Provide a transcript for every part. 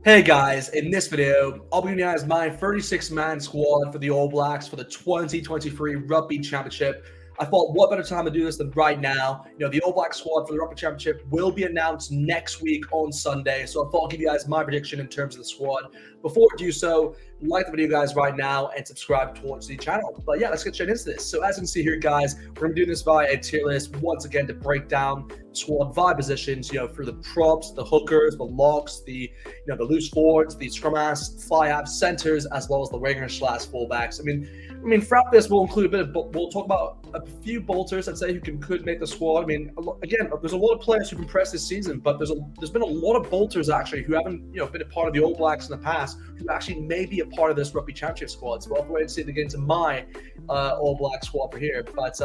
Hey guys, in this video, I'll be giving you guys my 36-man squad for the All Blacks for the 2023 Rugby Championship. I thought, what better time to do this than right now? The All Black squad for the Rugby Championship will be announced next week on Sunday. So I thought I'll give you guys my prediction in terms of the squad. Before I do so, like the video, guys, right now and subscribe towards the channel. But yeah, let's get straight into this. So as you can see here, guys, we're going to do this via a tier list once again to break down squad vibe positions, through the props, the hookers, the locks, the loose forwards, the scrum halves, fly halves, centers, as well as the wingers / fullbacks. I mean, throughout this, we'll include we'll talk about a few bolters, I'd say, who could make the squad. Again, there's a lot of players who've impressed this season, but there's been a lot of bolters actually who haven't, been a part of the All Blacks in the past, who actually may be a part of this Rugby Championship squad. So I'll have to wait and see to get into my All Black squad for here. But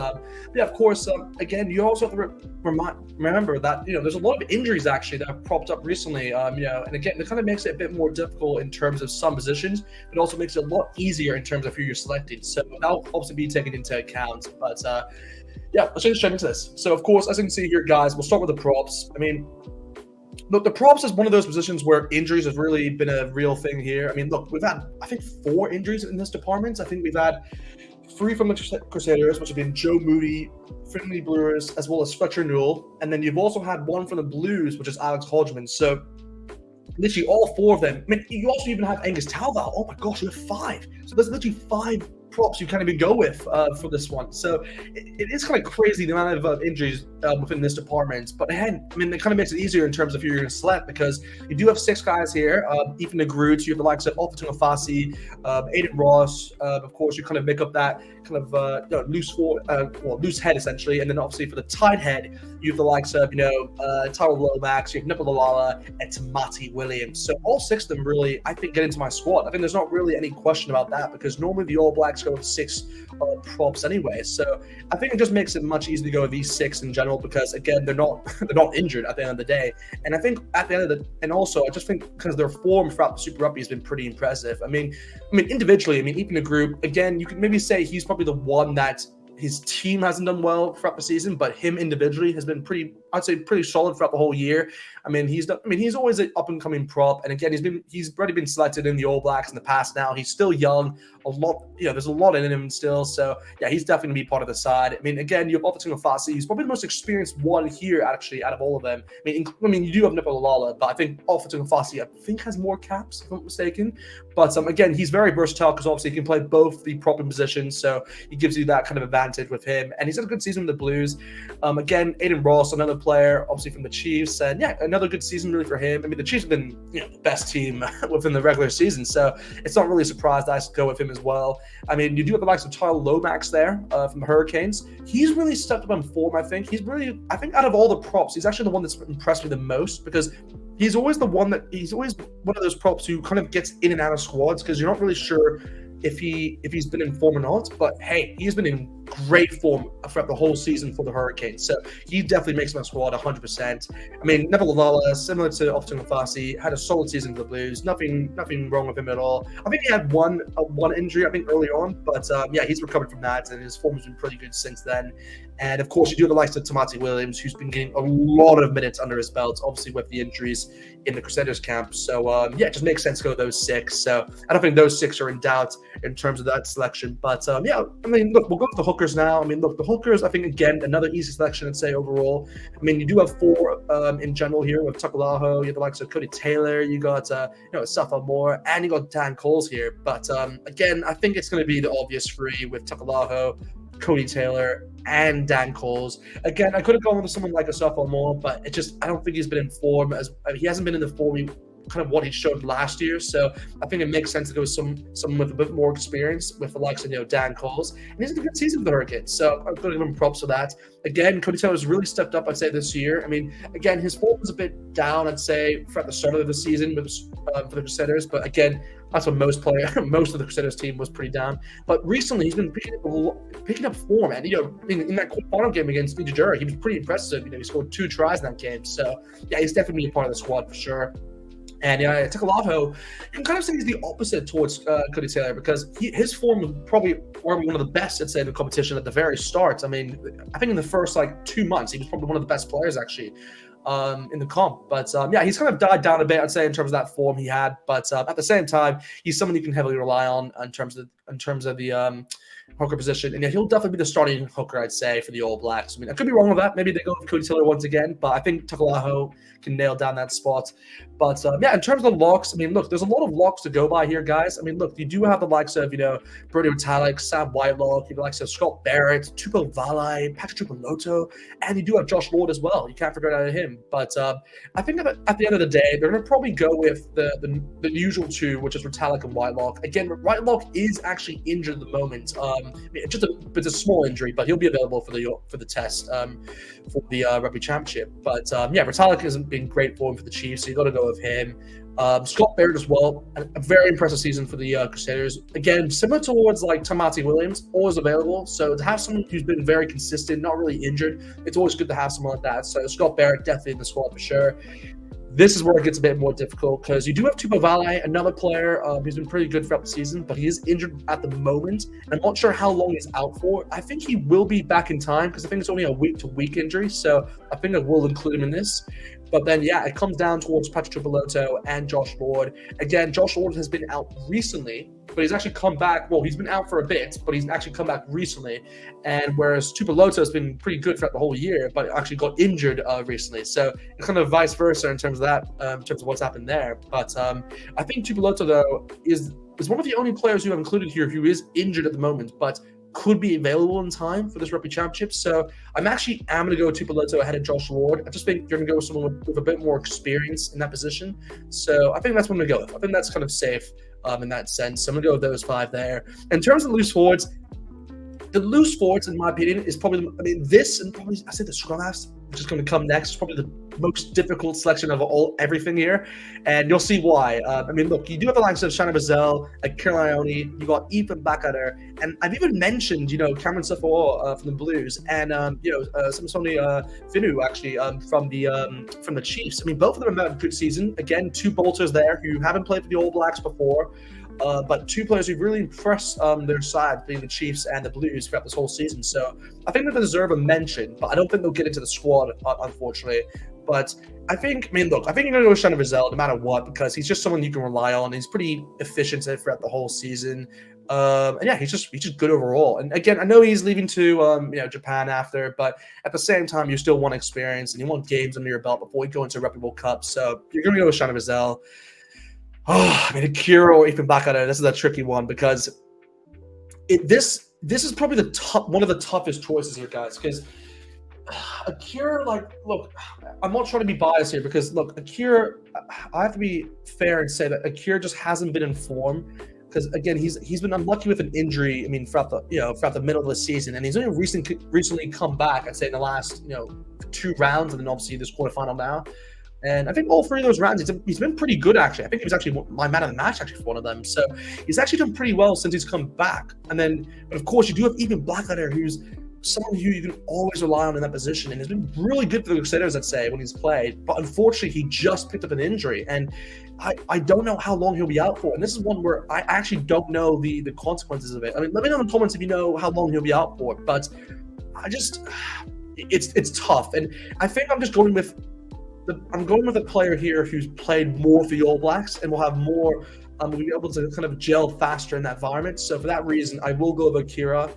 yeah, of course, again, you also have to remember that there's a lot of injuries actually that have propped up recently. And again, it kind of makes it a bit more difficult in terms of some positions, but also makes it a lot easier in terms of who you're selecting. So that'll obviously be taken into account. But yeah, let's get straight into this. So of course, as you can see here, guys, we'll start with the props. Look, the props is one of those positions where injuries have really been a real thing here. Look, we've had, I think, 4 injuries in this department. I think we've had 3 from the Crusaders, which have been Joe Moody, Finley Brewers, as well as Fletcher Newell. And then you've also had 1 from the Blues, which is Alex Hodgman. So literally all 4 of them. You also even have Angus Talval. Oh my gosh, you have 5. So there's literally 5 props you can't even go with for this one. So it is kind of crazy the amount of injuries within this department. But again, it kind of makes it easier in terms of who you're going to select, because you do have 6 guys here. Ethan DeGroot, you have the likes of Alfa Tungafasi, Aiden Ross. Of course, you kind of make up that kind of loose head essentially. And then obviously for the tight head, you have the likes of Tyler Lomax, you have Nipa Lalala, and Tamati Williams. So all 6 of them really, I think, get into my squad. I think there's not really any question about that, because normally the All Blacks go with 6 props anyway. So I think it just makes it much easier to go with these 6 in general, because again, they're not injured at the end of the day. And I think at the end of and also I just think because their form throughout the Super Rugby has been pretty impressive. Individually, even the group, again, you could maybe say he's probably the one that his team hasn't done well throughout the season, but him individually has been pretty solid throughout the whole year. He's always an up and coming prop, and again, he's already been selected in the All Blacks in the past. Now he's still young, there's a lot in him still. So yeah, he's definitely gonna be part of the side. Again, you have Alfa Tungafasi. He's probably the most experienced one here actually out of all of them. You do have Nipa Lalala, but I think Alfa Tungafasi has more caps, if I'm not mistaken. But again, he's very versatile because obviously he can play both the prop and positions, so he gives you that kind of advantage with him. And he's had a good season with the Blues. Again, Aiden Ross, another player, obviously from the Chiefs, and yeah, another good season really for him. The Chiefs have been the best team within the regular season, so it's not really a surprise that I go with him as well. You do have the likes of Tyler Lomax there from the Hurricanes. He's really stepped up in form. I think out of all the props, he's actually the one that's impressed me the most, because he's always one of those props who kind of gets in and out of squads, because you're not really sure if he's been in form or not. But hey, he's been in great form throughout the whole season for the Hurricanes, so he definitely makes my squad 100%. Nipa Lalala, similar to Alfa Tungafasi, had a solid season for the Blues. Nothing wrong with him at all. I think he had one injury, I think, early on, but yeah, he's recovered from that, and his form has been pretty good since then. And of course, you do have the likes of Tamati Williams, who's been getting a lot of minutes under his belt, obviously with the injuries in the Crusaders camp. So yeah, it just makes sense to go with those 6. So I don't think those 6 are in doubt in terms of that selection. But yeah, look, we'll go with the hookers now. Look, the hookers, I think, again, another easy selection, I'd say, overall. You do have 4 in general here with Takalaho. You have the likes of Cody Taylor. You got Safa Moore, and you got Dan Coles here. But again, I think it's going to be the obvious 3 with Takalaho, Cody Taylor, and Dan Coles. Again, I could have gone with someone like Asafa Moore, but I don't think he's been in form he hasn't been in the form kind of what he showed last year. So I think it makes sense to go with someone with a bit more experience, with the likes of Dan Coles. And he's had a good season with the Hurricanes, so I'm going to give him props for that. Again, Cody Taylor's really stepped up, I'd say, this year. Again, his form was a bit down, I'd say, throughout the start of the season for the Crusaders. But again, that's what most of the Crusaders team was pretty down. But recently, he's been picking up form. And in that final game against Fiji, he was pretty impressive. He scored 2 tries in that game. So yeah, he's definitely a part of the squad for sure. And Takalaho, you can kind of say he's the opposite towards Cody Taylor, because his form was probably one of the best, I'd say, in the competition at the very start. I think in the first 2 months, he was probably one of the best players actually in the comp. But yeah, he's kind of died down a bit, I'd say, in terms of that form he had. But at the same time, he's someone you can heavily rely on in terms of the hooker position. And yeah, he'll definitely be the starting hooker, I'd say, for the All Blacks. I mean, I could be wrong with that. Maybe they go with Cody Taylor once again, but I think Takalaho can nail down that spot. But yeah, in terms of the locks, I mean, look, there's a lot of locks to go by here, guys. I mean, look, you do have the likes of, Brody Retallick, Sam Whitelock, you have the likes of Scott Barrett, Tupou Vavae, Patrick Tuipulotu, and you do have Josh Lord as well. You can't forget about him. But I think that at the end of the day, they're going to probably go with the usual two, which is Retallick and Whitelock. Again, Whitelock is actually injured at the moment. It's a small injury, but he'll be available for the test for the Rugby Championship. But yeah, Retallick hasn't been great for him for the Chiefs, so you got to go with him. Scott Barrett as well, a very impressive season for the Crusaders. Again, similar towards like Tamati Williams, always available. So to have someone who's been very consistent, not really injured, it's always good to have someone like that. So Scott Barrett definitely in the squad for sure. This is where it gets a bit more difficult because you do have Tupou Vavae, another player who's been pretty good throughout the season, but he is injured at the moment. And I'm not sure how long he's out for. I think he will be back in time because I think it's only a week-to-week injury. So I think I will include him in this. But then, yeah, it comes down towards Patrick Tuipulotu and Josh Lord. Again, Josh Lord has been out recently, but he's actually come back. Well, he's been out for a bit, but he's actually come back recently. And whereas Tuipulotu has been pretty good throughout the whole year, but actually got injured recently. So it's kind of vice versa in terms of that, in terms of what's happened there. But I think Tuipulotu, though, is one of the only players who I've included here who is injured at the moment, but could be available in time for this Rugby Championship. So I'm going to go with Tuipulotu ahead of Josh Lord. I just think you're going to go with someone with a bit more experience in that position. So I think that's what I'm going to go with. I think that's kind of safe in that sense. So I'm going to go with those five there. In terms of loose forwards, the loose forwards, in my opinion, is probably, this and probably, I said the scrum halves, which is going to come next, is probably the most difficult selection of everything here. And you'll see why. Look, you do have the likes of Shannon Bazell, Kieran Ione, you got Ethan Blackadder, and I've even mentioned, Cameron Safor from the Blues, and, Samsoni Finu, actually, from the Chiefs. Both of them have had a good season. Again, two bolters there who haven't played for the All Blacks before. But two players who've really impressed their side, being the Chiefs and the Blues, throughout this whole season. So I think that they deserve a mention, but I don't think they'll get into the squad, unfortunately. But I think you're going to go with Shannon Bazell no matter what, because he's just someone you can rely on. He's pretty efficient throughout the whole season. And yeah, he's just good overall. And again, I know he's leaving to Japan after, but at the same time, you still want experience and you want games under your belt before you go into Rugby World Cup. So you're going to go with Shannon Bazell. Akira or Ethan Blackadder, this is a tricky one because this is probably one of the toughest choices here, guys, because Akira, look, I'm not trying to be biased here because, look, Akira, I have to be fair and say that Akira just hasn't been in form because, again, he's been unlucky with an injury, throughout the middle of the season, and he's only recently come back, I'd say, in the last, 2 rounds, and then obviously this quarterfinal now. And I think all 3 of those rounds, he's been pretty good, actually. I think he was actually my man of the match, actually, for one of them. So he's actually done pretty well since he's come back. But of course, you do have Ethan Blackadder, who's someone who you can always rely on in that position. And has been really good for the Crusaders, I'd say, when he's played. But unfortunately, he just picked up an injury. And I don't know how long he'll be out for. And this is one where I actually don't know the consequences of it. Let me know in the comments if you know how long he'll be out for. But it's tough. And I think I'm just going with a player here who's played more for the All Blacks and will have more, will be able to kind of gel faster in that environment. So for that reason, I will go with Akira.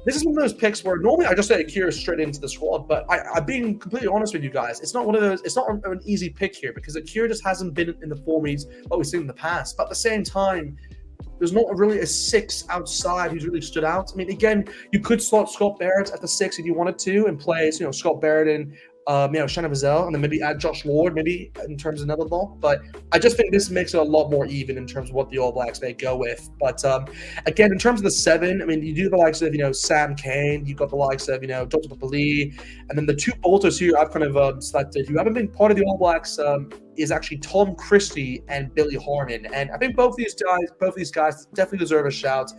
This is one of those picks where normally I just say Akira straight into the squad, but I'm being completely honest with you guys. It's not an easy pick here because Akira just hasn't been in the form we've seen in the past. But at the same time, there's not really a 6 outside who's really stood out. Again, you could slot Scott Barrett at the 6 if you wanted to and play, Scott Barrett and Shannon Bazell, and then maybe add Josh Lord, maybe in terms of another lock. But I just think this makes it a lot more even in terms of what the All Blacks may go with. But again, in terms of the 7, you do the likes of Sam Kane, you've got the likes of Dr. Papali, and then the 2 bolters here I've kind of selected who haven't been part of the All Blacks is actually Tom Christie and Billy Harmon. And I think both these guys definitely deserve a shout.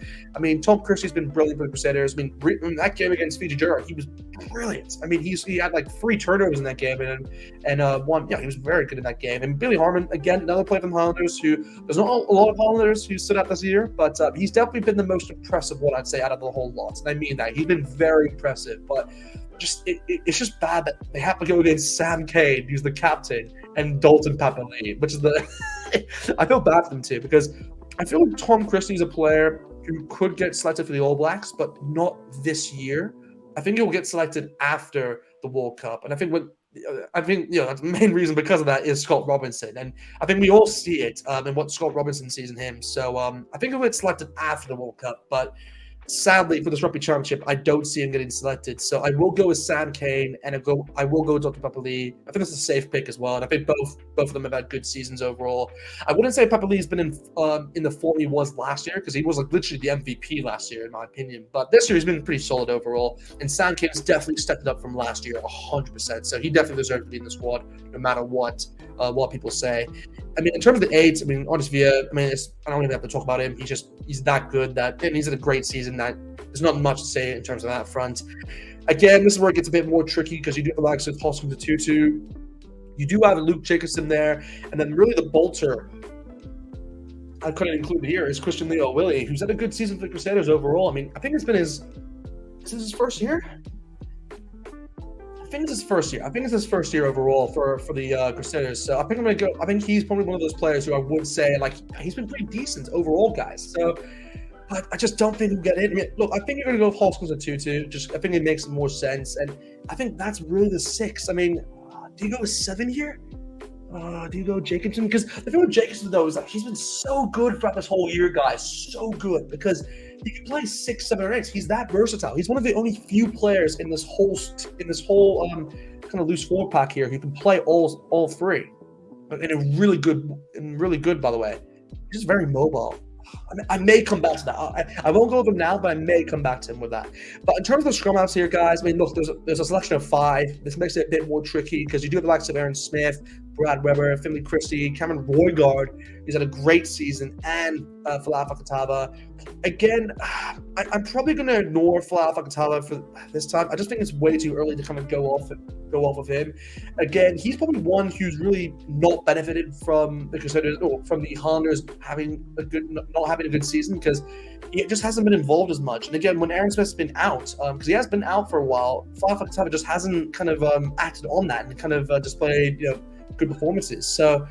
Tom Christie's been brilliant for the Crusaders. In that game against Fiji Jura, he was brilliant. He had like 3 turnovers in that game and one. Yeah, he was very good in that game. And Billy Harmon, again, another player from the Highlanders who there's not a lot of Highlanders who stood out this year, but he's definitely been the most impressive one, I'd say, out of the whole lot. And I mean that. He's been very impressive. But it's just bad that they have to go against Sam Kane, who's the captain, and Dalton Papali'i, which is the I feel bad for them too, because I feel like Tom Christie's a player who could get selected for the All Blacks, but not this year. I think he'll get selected after the World Cup, and I think that's the main reason because of that is Scott Robinson, and I think we all see it in what Scott Robinson sees in him. So I think he'll get selected after the World Cup, but sadly for this Rugby Championship, I don't see him getting selected. So I will go with Sam Kane, and I will go with Dr. Papali'i. I think it's a safe pick as well, and I think both of them have had good seasons overall. I wouldn't say Papali'i's been in the form he was last year, because he was like literally the MVP last year in my opinion. But this year he's been pretty solid overall, and Sam Kane's definitely stepped it up from last year 100%. So he definitely deserves to be in the squad, no matter what people say. I mean, in terms of the eights, I mean, Honest Villa, I don't even have to talk about him. He's that good and he's had a great season. That there's not much to say in terms of that front. Again, this is where it gets a bit more tricky, because you do have the likes of Hoskins Tutu. You do have Luke Jacobson there, and then really the bolter I couldn't include here is Christian Leo Willie, who's had a good season for the Crusaders overall. I mean, I think it's been his first year? I think it's his first year overall for the Crusaders. So I think I'm going to go. I think he's probably one of those players who I would say, like, he's been pretty decent overall, guys. So I just don't think he'll get in. I mean, look, I think you're going to go with Hoskins and Tutu. I think it makes more sense. And I think that's really the 6. I mean, do you go with 7 here? Do you go Jacobson? Because the thing with Jacobson, though, is that he's been so good throughout this whole year, guys. So good, because he can play 6, 7, or 8. He's that versatile. He's one of the only few players in this whole kind of loose 4-pack here who can play all 3, and really good, by the way. He's just very mobile. I may come back to that. I won't go over him now, but I may come back to him with that. But in terms of the scrum outs here, guys, I mean, look, there's a selection of 5. This makes it a bit more tricky, because you do have the likes of Aaron Smith, Brad Weber, Finley Christie, Cameron Roygaard. He's had a great season, and Folau Fakatava. Again, I'm probably going to ignore Folau Fakatava for this time. I just think it's way too early to kind of go off of him. Again, he's probably one who's really not benefited from the Crusaders or from the Highlanders not having a good season, because he just hasn't been involved as much. And again, when Aaron Smith's been out, because he has been out for a while, Folau Fakatava just hasn't kind of acted on that and kind of displayed good performances. So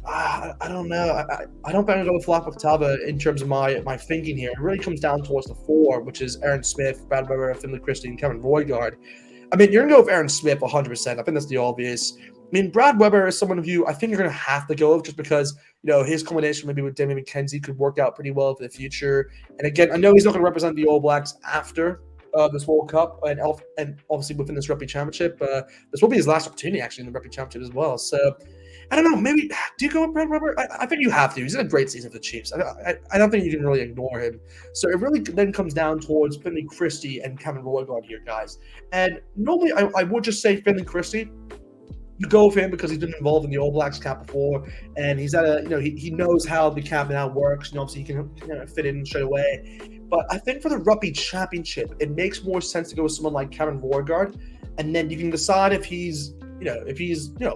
I don't know. I don't think I'm going to go with Folau Fakatava in terms of my thinking here. It really comes down towards the 4, which is Aaron Smith, Brad Weber, Finley Christie, and Cameron Roygaard. I mean, you're going to go with Aaron Smith 100%. I think that's the obvious. I mean, Brad Weber is someone who I think you're going to have to go with, just because, his combination maybe with Damian McKenzie could work out pretty well for the future. And again, I know he's not going to represent the All Blacks after this World Cup and obviously within this Rugby Championship. This will be his last opportunity, actually, in the Rugby Championship as well. So, I don't know. Maybe do you go with Brad Weber? I think you have to. He's had a great season for the Chiefs. I don't think you can really ignore him. So it really then comes down towards Finley Christie and Cameron Roygaard here, guys. And normally I would just say Finley Christie. You go with him because he's been involved in the All Blacks camp before, and he's at he knows how the camp now works. And obviously he can fit in straight away. But I think for the Rugby Championship, it makes more sense to go with someone like Cameron Roygaard, and then you can decide if he's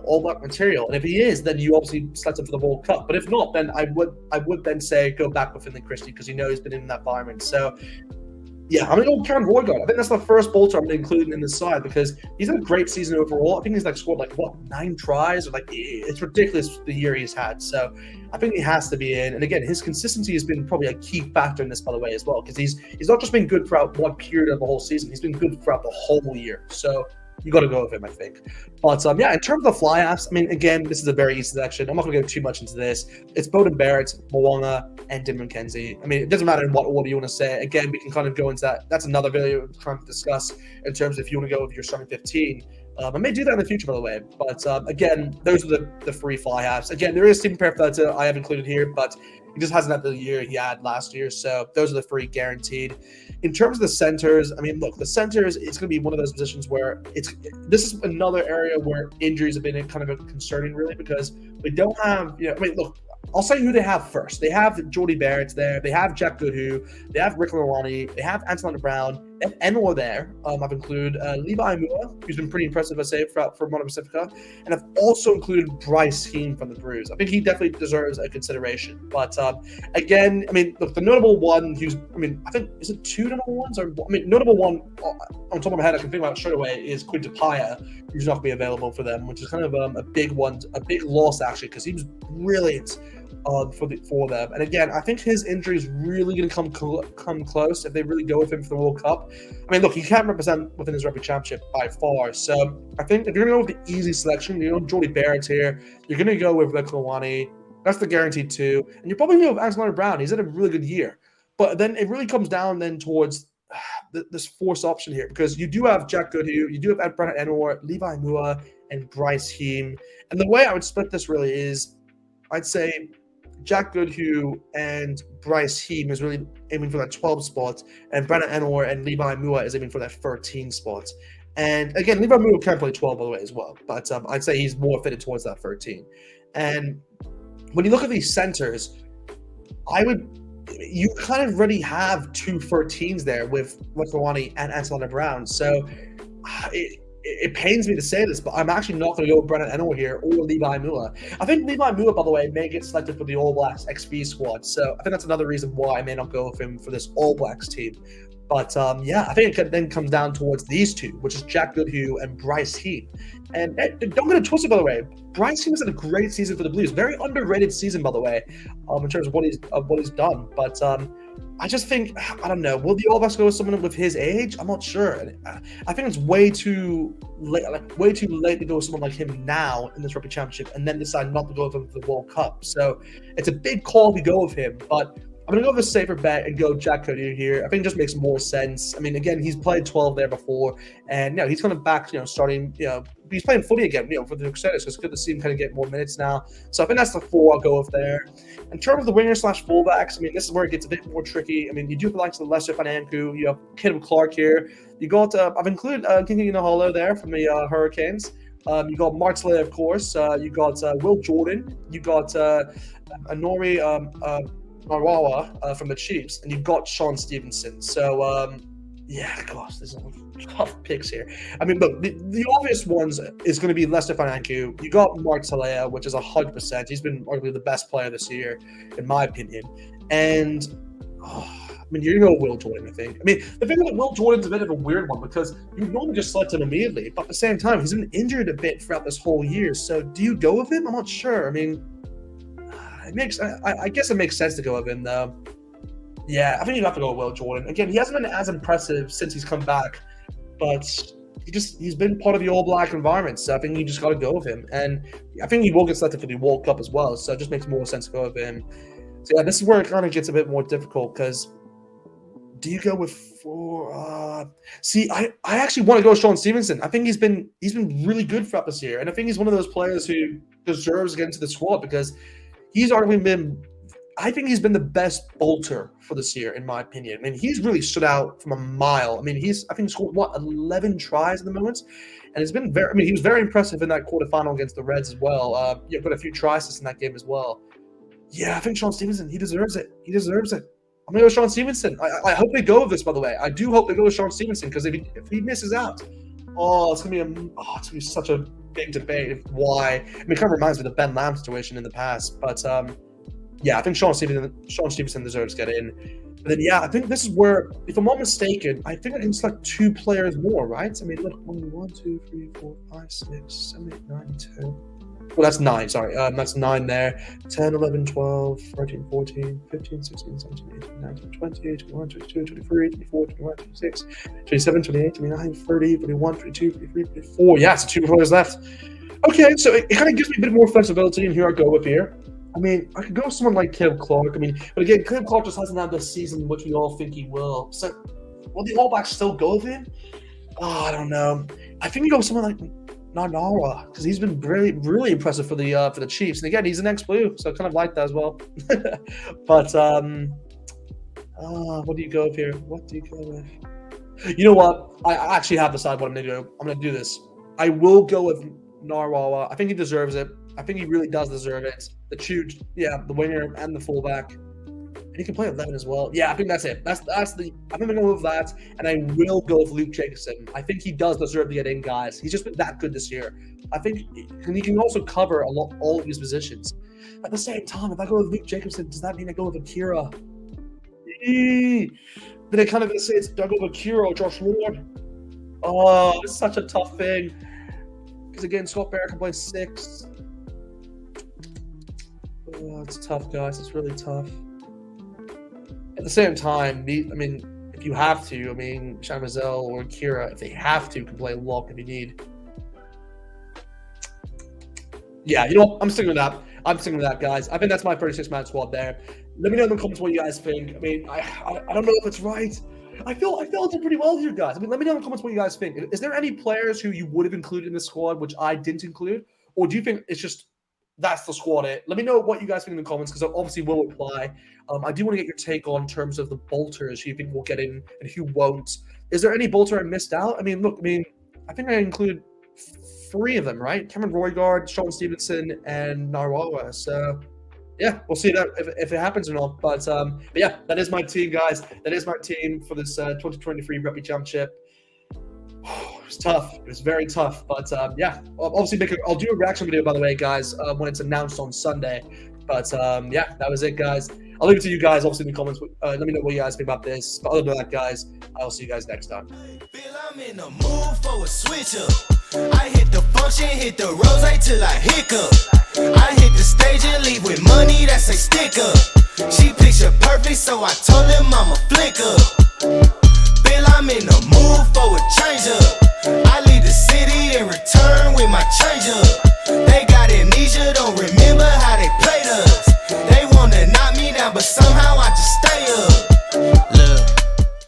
All Black material, and if he is, then you obviously select him for the World Cup. But if not, then I would then say go back with Finley Christie, because he's been in that environment. So yeah, I'm going to go with Cameron Roygaard. I think that's the first bolter I'm going to include in this side, because he's had a great season overall. I think he's scored 9 tries, or it's ridiculous the year he's had. So I think he has to be in. And again, his consistency has been probably a key factor in this, by the way, as well, because he's not just been good throughout one period of the whole season. He's been good throughout the whole year. So you got to go with him, I think. But yeah, in terms of the fly-offs, I mean, again, this is a very easy selection. I'm not going to go too much into this. It's Beauden Barrett, Mo'unga, and Dim McKenzie. I mean, it doesn't matter in what order you want to say. Again, we can kind of go into that. That's another video to kind of discuss in terms of if you want to go with your starting 15. I may do that in the future, by the way. But again, those are the free fly-offs. Again, there is Stephen Perifetta I have included here, but he just hasn't had the year he had last year. So those are the free guaranteed. In terms of the centers, I mean, look, the centers, it's going to be one of those positions where this is another area where injuries have been kind of concerning, really, because we don't have, I mean, look, I'll say who they have first. They have Jordy Barrett there. They have Jack Goodhue. They have Rick Lawani. They have Anton Brown. Enor there. I've included Levi Mua, who's been pretty impressive, I say, for Mono Pacifica, and I've also included Bryce Heem from the Brews. I think he definitely deserves a consideration. But again, I mean, look, the notable one, I think, is it two notable ones? Notable one on top of my head I can think about straight away is Quinta Paya, who's not going to be available for them, which is kind of a big one, a big loss actually, because he was brilliant for them. And again, I think his injury is really going to come close if they really go with him for the World Cup. I mean, look, he can't represent within his Rugby Championship by far. So I think if you're going to go with the easy selection, Jordy Barrett's here. You're going to go with Rick Lawani. That's the guaranteed two. And you're probably going to go with Alexander Brown. He's had a really good year. But then it really comes down then towards this fourth option here, because you do have Jack Goodhue, you do have Brennan Enor, Levi Mua, and Bryce Heem. And the way I would split this really is, I'd say Jack Goodhue and Bryce Heem is really aiming for that 12 spot, and Brennan Enor and Levi Mua is aiming for that 13 spot. And again, Levi Mua can play 12 by the way as well, but I'd say he's more fitted towards that 13. And when you look at these centers, you kind of already have two 13s there with Lawani and Alexander Brown. So it pains me to say this, but I'm actually not going to go with Brennan Enor here or Levi Mua. I think Levi Mua, by the way, may get selected for the All Blacks XV squad. So I think that's another reason why I may not go with him for this All Blacks team. But I think it then comes down towards these two, which is Jack Goodhue and Bryce Heem. And don't get it twisted, by the way. Bryce Heem has had a great season for the Blues. Very underrated season, by the way, in terms of what he's done. But I just think, I don't know, will the All Blacks go with someone with his age? I'm not sure. I think it's way too late to go with someone like him now in this Rugby Championship and then decide not to go with him for the World Cup. So it's a big call to go with him, but I'm going to go with a safer bet and go Jack Goodhue here. I think it just makes more sense. I mean, again, he's played 12 there before, and he's kind of back, starting, he's playing footy again, for the Crusaders, so it's good to see him kind of get more minutes now. So I think that's the four I'll go with there. In terms of the winger/fullbacks, I mean, this is where it gets a bit more tricky. I mean, you do have the likes of Lester Fananku, you have Caleb Clark here. You got, I've included Kingi Naholo there from the Hurricanes. You got Mark Slay, of course. You got Will Jordan. You got Anori Marwawa from the Chiefs, and you've got Sean Stevenson. So, gosh, there's some tough picks here. I mean, look, the obvious ones is going to be Lester Fananku. You got Mark Talea, which is 100%. He's been arguably the best player this year, in my opinion. And, you're going to go Will Jordan, I think. I mean, the thing with Will Jordan's a bit of a weird one because you normally just select him immediately, but at the same time, he's been injured a bit throughout this whole year. So, do you go with him? I'm not sure. I mean, I guess it makes sense to go with him, though. Yeah, I think you have to go with Will Jordan. Again, he hasn't been as impressive since he's come back, but he's been part of the All Black environment, so I think you just got to go with him. And I think he will get selected for the World Cup as well, so it just makes more sense to go with him. So yeah, this is where it kind of gets a bit more difficult because do you go with four? I actually want to go with Sean Stevenson. I think he's been really good throughout this year, and I think he's one of those players who deserves to get into the squad because he's arguably been the best bolter for this year, in my opinion. I mean, he's really stood out from a mile. I mean, he scored 11 tries at the moment, and it's been he was very impressive in that quarterfinal against the Reds as well. Got a few tries in that game as well. Yeah, I think Sean Stevenson, he deserves it. I'm gonna go with Sean Stevenson. I hope they go with this, by the way. I do hope they go with Sean Stevenson because if he misses out, it's gonna be such a big debate of why. I mean, it kind of reminds me of the Ben Lamb situation in the past, but I think Sean Stevenson deserves to get in. But then, I think this is where, if I'm not mistaken, I think I can select two players more, right? I mean, look, 1, 2, 3, 4, 5, 6, 7, 8, 9, 10. Well, that's 9, sorry. That's 9 there. 10, 11, 12, 13, 14, 15, 16, 17, 18, 19, 20, 21, 22, 23, 24, 25, 26, 27, 28, 29, 30, 31, 32, 33, 34. Yeah, so 2 players left. Okay, so it kind of gives me a bit more flexibility in who I go with here. I mean, I could go with someone like Caleb Clark. I mean, but again, Caleb Clark just hasn't had the season which we all think he will. So, will the All Blacks still go with him? I don't know. I think you go with someone like Nanawa because he's been really, really impressive for the Chiefs. And again, he's an ex-Blue, so I kind of like that as well. But what do you go with here? What do you go with? You know what? I actually have decided what I'm going to do. I'm going to do this. I will go with Narwawa. I think he deserves it. I think he really does deserve it. The winger and the fullback. And he can play 11 as well. Yeah, I think that's it. I think I'm going to go with that, and I will go with Luke Jacobson. I think he does deserve to get in, guys. He's just been that good this year. I think and he can also cover all of these positions. At the same time, if I go with Luke Jacobson, does that mean I go with Akira? Then I kind of going to say it's Doug over Akira or Josh Ward. Oh, it's such a tough thing. Because again, Scott Barrett can play 6. Oh, it's tough, guys. It's really tough. At the same time, if you have to, Sean Mazel or Kira, if they have to, can play lock if you need. Yeah, you know what? I'm sticking with that. Guys. I think that's my 36-man squad there. Let me know in the comments what you guys think. I don't know if it's right. I feel I did pretty well here, guys. Let me know in the comments what you guys think. Is there any players who you would have included in the squad which I didn't include? Or do you think it's just that's the squad it? Let me know what you guys think in the comments, because I obviously will reply. I do want to get your take on terms of the bolters who you think will get in and who won't. Is there any bolter I missed out? I think I included 3 of them, right? Cameron Roygaard, Sean Stevenson, and Narwawa. So yeah, we'll see that if it happens or not. But yeah, that is my team, guys. That is my team for this 2023 Rugby Championship. It was tough. It was very tough. But yeah, obviously I'll do a reaction video, by the way, guys, when it's announced on Sunday. But yeah, that was it, guys. I'll leave it to you guys, obviously, in the comments. Let me know what you guys think about this. But other than that, guys, I'll see you guys next time. I'm in the mood for a switch up. I hit the function, hit the rose till I hiccup. I hit the stage and leave with money that's a sticker. She picture perfect, so I told him I'm a flicker.